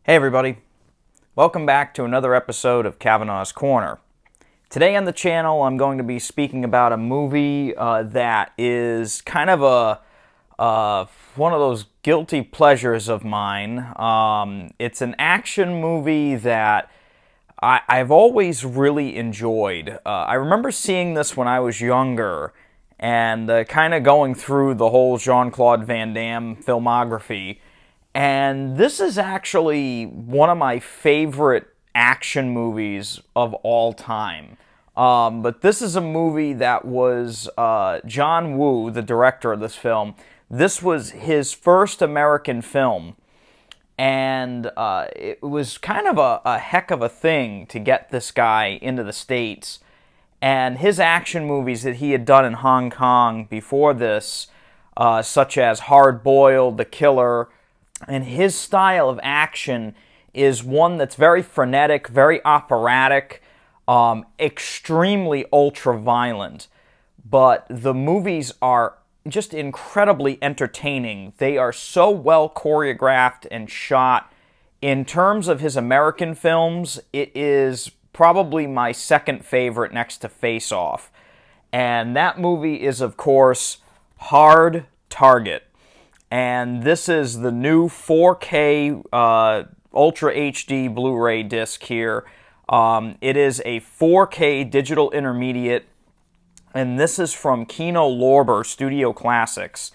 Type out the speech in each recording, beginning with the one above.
Hey everybody, welcome back to another episode of Kavanaugh's Corner. Today on the channel I'm going to be speaking about a movie that is kind of one of those guilty pleasures of mine. It's an action movie that I've always really enjoyed. I remember seeing this when I was younger and kind of going through the whole Jean-Claude Van Damme filmography. And this is actually one of my favorite action movies of all time. But this is a movie that was John Woo, the director of this film. This was his first American film. And it was kind of a heck of a thing to get this guy into the States. And his action movies that he had done in Hong Kong before this, such as Hard Boiled, The Killer, and his style of action is one that's very frenetic, very operatic, extremely ultra-violent. But the movies are just incredibly entertaining. They are so well choreographed and shot. In terms of his American films, it is probably my second favorite next to Face Off. And that movie is, of course, Hard Target. And this is the new 4K Ultra HD Blu-ray disc here. It is a 4K digital intermediate, and this is from Kino Lorber Studio Classics.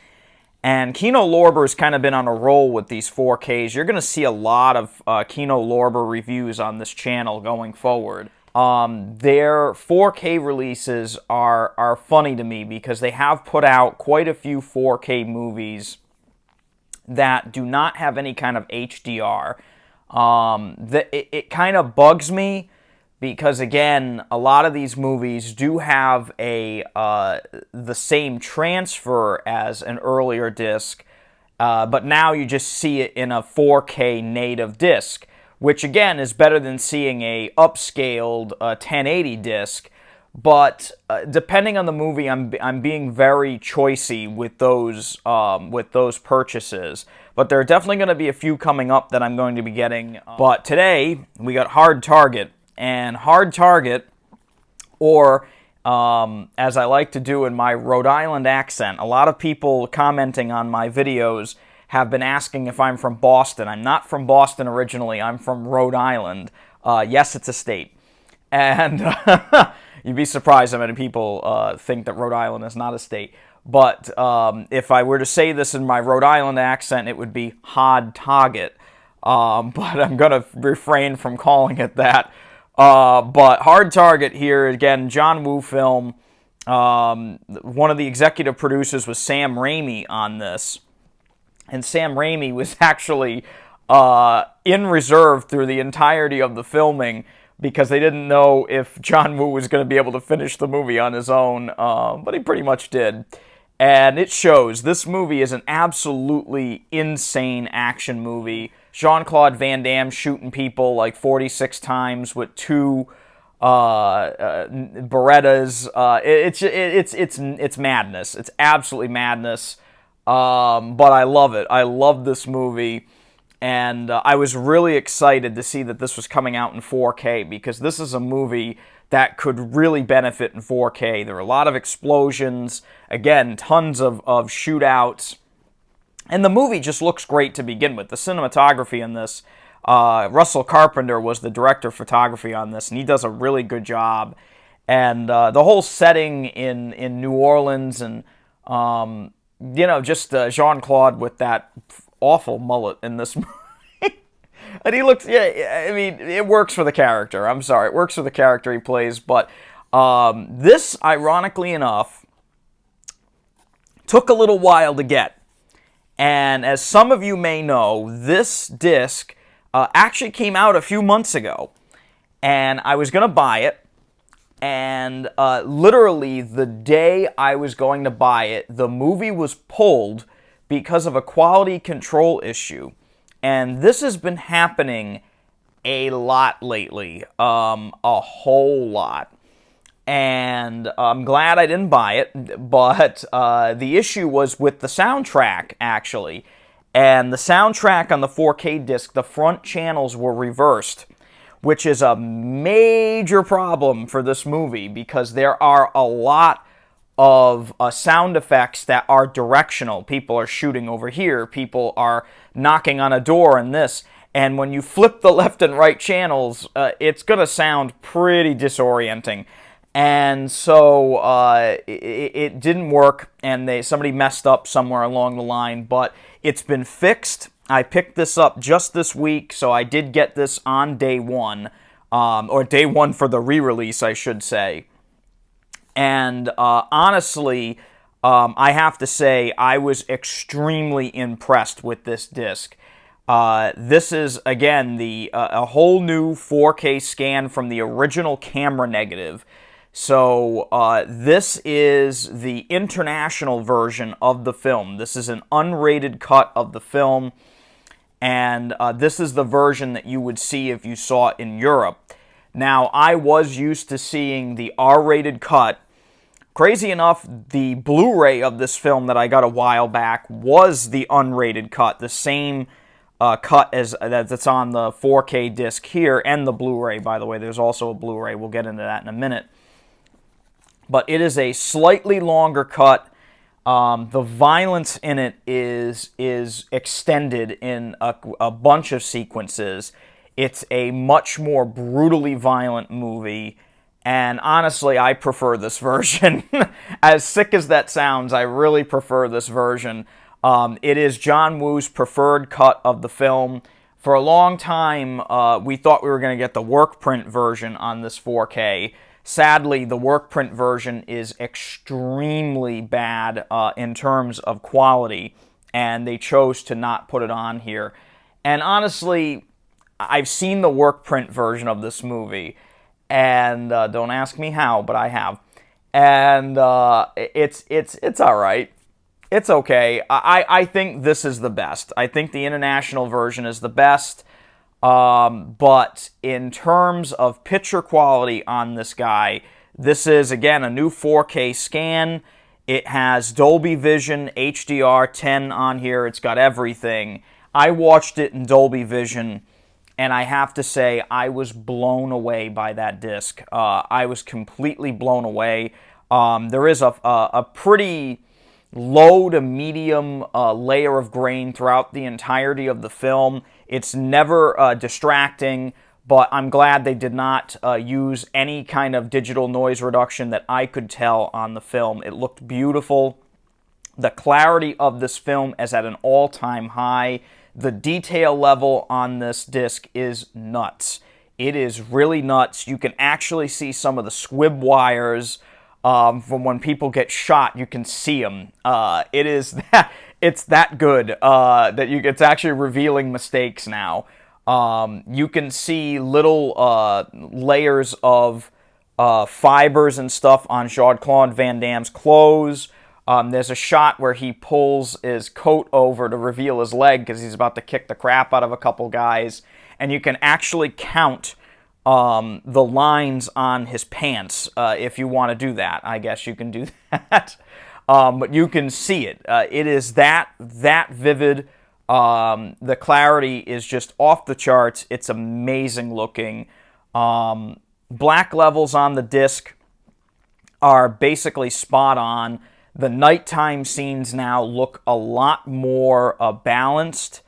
And Kino Lorber's kind of been on a roll with these 4Ks. You're going to see a lot of Kino Lorber reviews on this channel going forward. Their 4K releases are funny to me because they have put out quite a few 4K movies that do not have any kind of HDR. It kind of bugs me because, again, a lot of these movies do have the same transfer as an earlier disc, but now you just see it in a 4K native disc, which, again, is better than seeing a upscaled 1080 disc. But depending on the movie, I'm being very choicey with those purchases. But there are definitely going to be a few coming up that I'm going to be getting. But today we got Hard Target, and Hard Target, or as I like to do in my Rhode Island accent, a lot of people commenting on my videos have been asking if I'm from Boston. I'm not from Boston originally. I'm from Rhode Island. Yes, it's a state, and. You'd be surprised how many people think that Rhode Island is not a state. But if I were to say this in my Rhode Island accent, it would be Hard Target. But I'm going to refrain from calling it that. But Hard Target here, again, John Woo film. One of the executive producers was Sam Raimi on this. And Sam Raimi was actually in reserve through the entirety of the filming, because they didn't know if John Woo was going to be able to finish the movie on his own, but he pretty much did. And it shows. This movie is an absolutely insane action movie. Jean-Claude Van Damme shooting people like 46 times with two Berettas. It's madness. It's absolutely madness. But I love it. I love this movie. And I was really excited to see that this was coming out in 4K, because this is a movie that could really benefit in 4K. There are a lot of explosions, again, tons of shootouts, and the movie just looks great to begin with. The cinematography in this, Russell Carpenter was the director of photography on this, and he does a really good job. And the whole setting in New Orleans, and just Jean-Claude with that awful mullet in this movie. And he looks, yeah, I mean, it works for the character. I'm sorry, it works for the character he plays. But this, ironically enough, took a little while to get. And as some of you may know, this disc actually came out a few months ago. And I was going to buy it. And literally the day I was going to buy it, the movie was pulled because of a quality control issue. And this has been happening a lot lately, a whole lot. And I'm glad I didn't buy it, but the issue was with the soundtrack, actually. And the soundtrack on the 4K disc, the front channels were reversed, which is a major problem for this movie because there are a lot of sound effects that are directional. People are shooting over here, people are knocking on a door and this. And when you flip the left and right channels, it's going to sound pretty disorienting. And so it didn't work, and somebody messed up somewhere along the line, but it's been fixed. I picked this up just this week, so I did get this on day one, or day one for the re-release, I should say. And honestly, I have to say I was extremely impressed with this disc. This is, again, a whole new 4K scan from the original camera negative. So this is the international version of the film. This is an unrated cut of the film, and this is the version that you would see if you saw it in Europe. Now, I was used to seeing the R-rated cut. Crazy enough, the Blu-ray of this film that I got a while back was the unrated cut, the same cut as that's on the 4K disc here, and the Blu-ray, by the way. There's also a Blu-ray. We'll get into that in a minute. But it is a slightly longer cut. The violence in it is extended in a bunch of sequences. It's a much more brutally violent movie, and honestly, I prefer this version. As sick as that sounds, I really prefer this version. It is John Woo's preferred cut of the film. For a long time, we thought we were going to get the work print version on this 4K. Sadly, the work print version is extremely bad in terms of quality, and they chose to not put it on here. And honestly, I've seen the work print version of this movie, and don't ask me how, but I have. And it's all right. It's okay. I think this is the best. I think the international version is the best. But in terms of picture quality on this guy, this is, again, a new 4K scan. It has Dolby Vision, HDR10 on here. It's got everything. I watched it in Dolby Vision, and I have to say I was blown away by that disc. I was completely blown away. There is a pretty low to medium layer of grain throughout the entirety of the film. It's never distracting, but I'm glad they did not use any kind of digital noise reduction that I could tell on the film. It looked beautiful. The clarity of this film is at an all-time high. The detail level on this disc is nuts. It is really nuts. You can actually see some of the squib wires from when people get shot. You can see them. It's that good it's actually revealing mistakes now. You can see little layers of fibers and stuff on Jean-Claude Van Damme's clothes. There's a shot where he pulls his coat over to reveal his leg because he's about to kick the crap out of a couple guys. And you can actually count the lines on his pants if you want to do that. I guess you can do that. But you can see it. It is that vivid. The clarity is just off the charts. It's amazing looking. Black levels on the disc are basically spot on. The nighttime scenes now look a lot more balanced.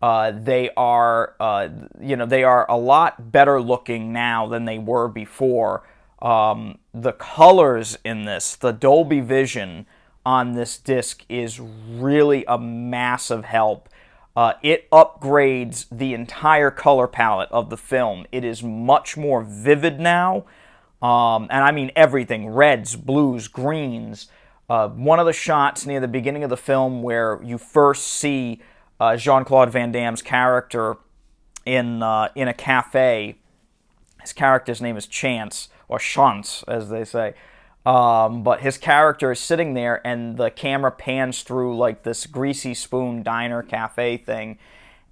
They are a lot better looking now than they were before. The colors in this, the Dolby Vision on this disc is really a massive help. It upgrades the entire color palette of the film. It is much more vivid now, and I mean everything, reds, blues, greens. One of the shots near the beginning of the film where you first see Jean-Claude Van Damme's character in a cafe. His character's name is Chance, or Chance, as they say. But his character is sitting there, and the camera pans through like this greasy spoon diner cafe thing.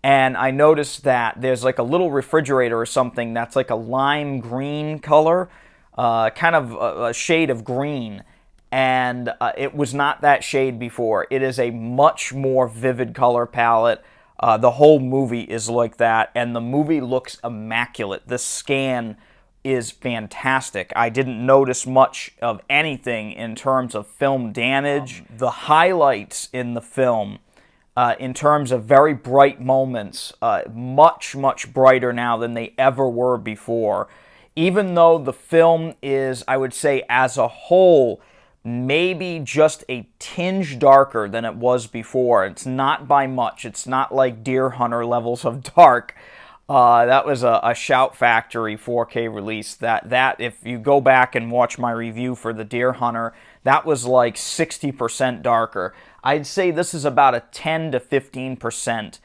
And I noticed that there's like a little refrigerator or something that's like a lime green color, kind of a shade of green. and it was not that shade before. It is a much more vivid color palette. The whole movie is like that, and the movie looks immaculate. The scan is fantastic. I didn't notice much of anything in terms of film damage. The highlights in the film, in terms of very bright moments, much, much brighter now than they ever were before. Even though the film is, I would say, as a whole, maybe just a tinge darker than it was before. It's not by much. It's not like Deer Hunter levels of dark. That was a Shout Factory 4K release. That if you go back and watch my review for the Deer Hunter, that was like 60% darker. I'd say this is about a 10 to 15%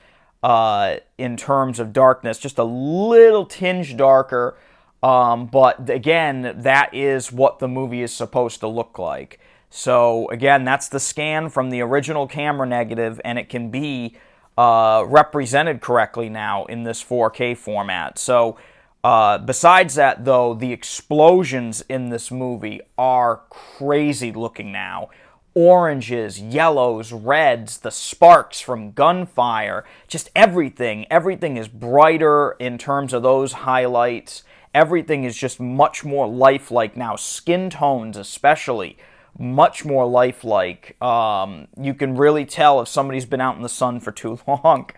in terms of darkness, just a little tinge darker. But again, that is what the movie is supposed to look like. So again, that's the scan from the original camera negative, and it can be represented correctly now in this 4K format. So besides that, though, the explosions in this movie are crazy looking now. Oranges, yellows, reds, the sparks from gunfire, just everything. Everything is brighter in terms of those highlights. Everything is just much more lifelike now. Skin tones especially, much more lifelike. You can really tell if somebody's been out in the sun for too long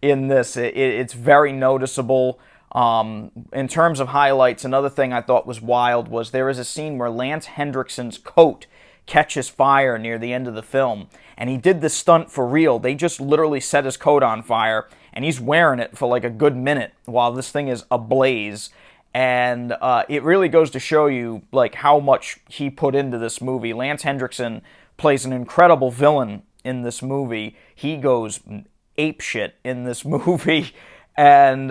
in this. It's very noticeable. In terms of highlights, another thing I thought was wild was there is a scene where Lance Hendrickson's coat catches fire near the end of the film. And he did this stunt for real. They just literally set his coat on fire, and he's wearing it for like a good minute while this thing is ablaze. And it really goes to show you like how much he put into this movie. Lance Hendrickson plays an incredible villain in this movie. He goes apeshit in this movie, and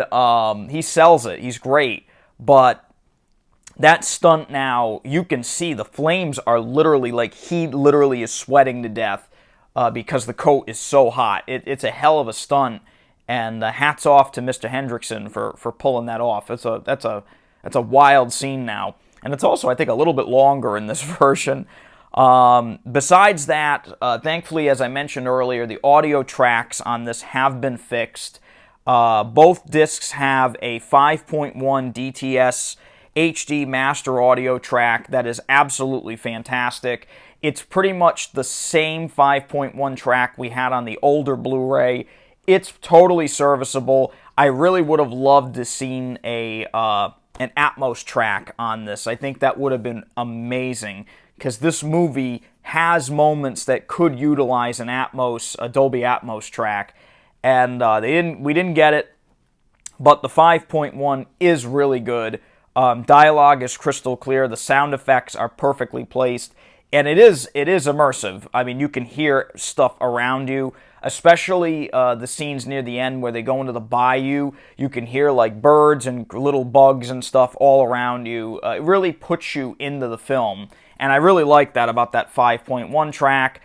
he sells it. He's great. But that stunt now, you can see the flames are literally like he literally is sweating to death because the coat is so hot. It's a hell of a stunt. And hats off to Mr. Hendrickson for pulling that off. That's a wild scene now. And it's also, I think, a little bit longer in this version. Besides that, thankfully, as I mentioned earlier, the audio tracks on this have been fixed. Both discs have a 5.1 DTS HD master audio track that is absolutely fantastic. It's pretty much the same 5.1 track we had on the older Blu-ray. It's totally serviceable. I really would have loved to seen an Atmos track on this. I think that would have been amazing because this movie has moments that could utilize an Dolby Atmos track, and we didn't get it. But the 5.1 is really good. Dialogue is crystal clear. The sound effects are perfectly placed, and it is immersive. I mean, you can hear stuff around you. Especially the scenes near the end where they go into the bayou. You can hear like birds and little bugs and stuff all around you. It really puts you into the film. And I really like that about that 5.1 track.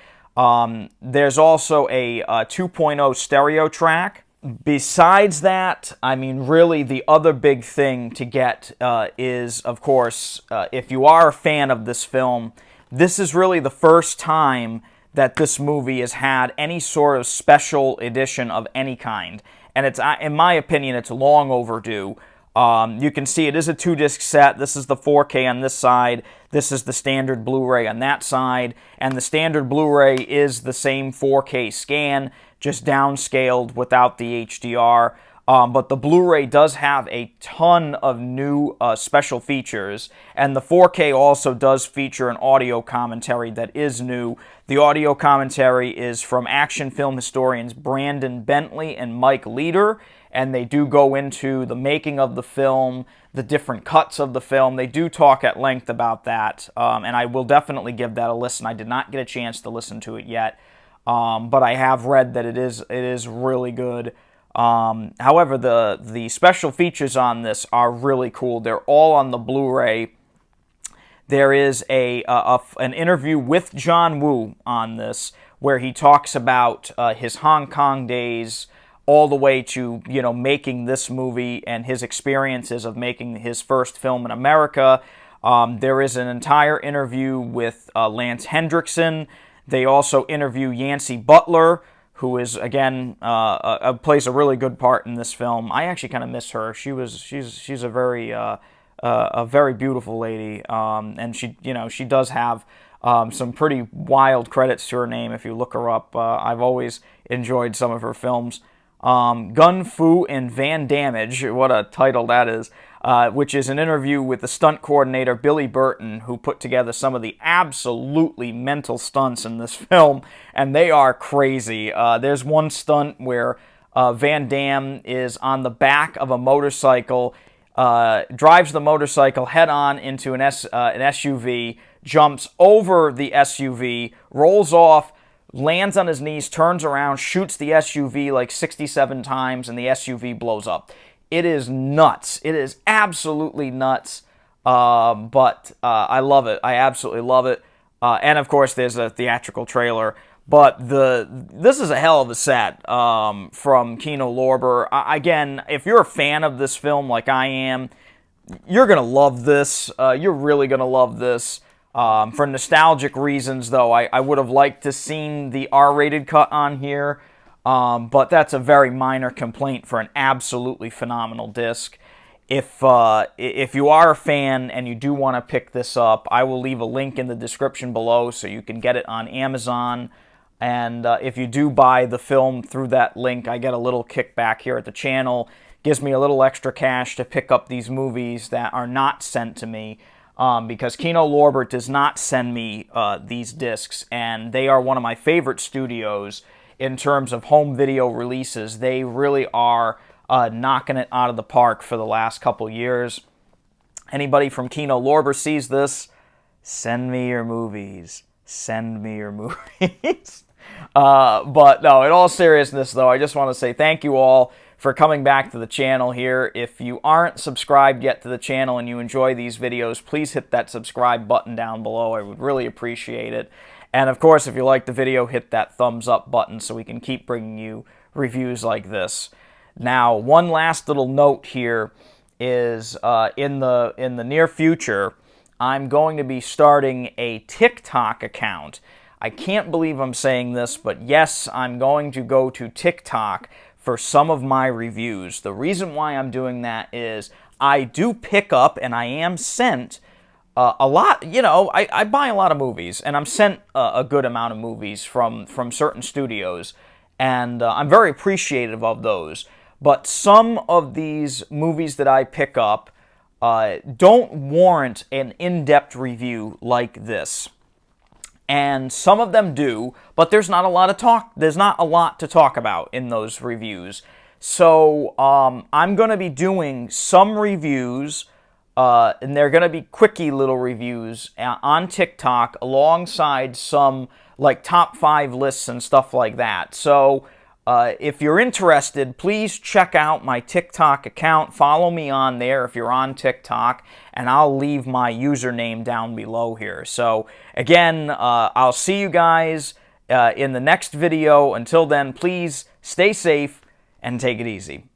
There's also a 2.0 stereo track. Besides that, I mean, really the other big thing to get is, of course, if you are a fan of this film, this is really the first time that this movie has had any sort of special edition of any kind. And it's, in my opinion, it's long overdue. You can see it is a 2-disc set. This is the 4K on this side. This is the standard Blu-ray on that side. And the standard Blu-ray is the same 4K scan, just downscaled without the HDR. But the Blu-ray does have a ton of new special features, and the 4K also does feature an audio commentary that is new. The audio commentary is from action film historians Brandon Bentley and Mike Leader, and they do go into the making of the film, the different cuts of the film. They do talk at length about that, and I will definitely give that a listen. I did not get a chance to listen to it yet, but I have read that it is really good. However, the special features on this are really cool. They're all on the Blu-ray. There is an interview with John Woo on this where he talks about his Hong Kong days all the way to, making this movie and his experiences of making his first film in America. There is an entire interview with Lance Hendrickson. They also interview Yancey Butler, who is, again, plays a really good part in this film. I actually kind of miss her. She's a very beautiful lady, and she does have some pretty wild credits to her name if you look her up. I've always enjoyed some of her films. Gun Fu and Van Damage, what a title that is, which is an interview with the stunt coordinator Billy Burton, who put together some of the absolutely mental stunts in this film, and they are crazy. There's one stunt where Van Damme is on the back of a motorcycle, drives the motorcycle head-on into an SUV, jumps over the SUV, rolls off, lands on his knees, turns around, shoots the SUV like 67 times, and the SUV blows up. It is nuts. It is absolutely nuts, but I love it. I absolutely love it. And, of course, there's a theatrical trailer. But this is a hell of a set from Kino Lorber. Again, if you're a fan of this film like I am, you're going to love this. You're really going to love this. For nostalgic reasons, though, I would have liked to seen the R-rated cut on here, but that's a very minor complaint for an absolutely phenomenal disc. If you are a fan and you do want to pick this up, I will leave a link in the description below so you can get it on Amazon. And if you do buy the film through that link, I get a little kickback here at the channel. Gives me a little extra cash to pick up these movies that are not sent to me. Because Kino Lorber does not send me these discs, and they are one of my favorite studios in terms of home video releases. They really are knocking it out of the park for the last couple years. Anybody from Kino Lorber sees this, send me your movies. Send me your movies. But no, in all seriousness, though, I just want to say thank you all for coming back to the channel here. If you aren't subscribed yet to the channel and you enjoy these videos, please hit that subscribe button down below. I would really appreciate it. And of course, if you like the video, hit that thumbs up button so we can keep bringing you reviews like this. Now, one last little note here is in the near future, I'm going to be starting a TikTok account. I can't believe I'm saying this, but yes, I'm going to go to TikTok for some of my reviews. The reason why I'm doing that is I do pick up and I am sent a lot. You know, I buy a lot of movies, and I'm sent a good amount of movies from certain studios, and I'm very appreciative of those. But some of these movies that I pick up don't warrant an in-depth review like this. And some of them do, but there's not a lot to talk about in those reviews. So I'm going to be doing some reviews, and they're going to be quickie little reviews on TikTok alongside some like top 5 lists and stuff like that. So if you're interested, please check out my TikTok account. Follow me on there if you're on TikTok, and I'll leave my username down below here. So again, I'll see you guys in the next video. Until then, please stay safe and take it easy.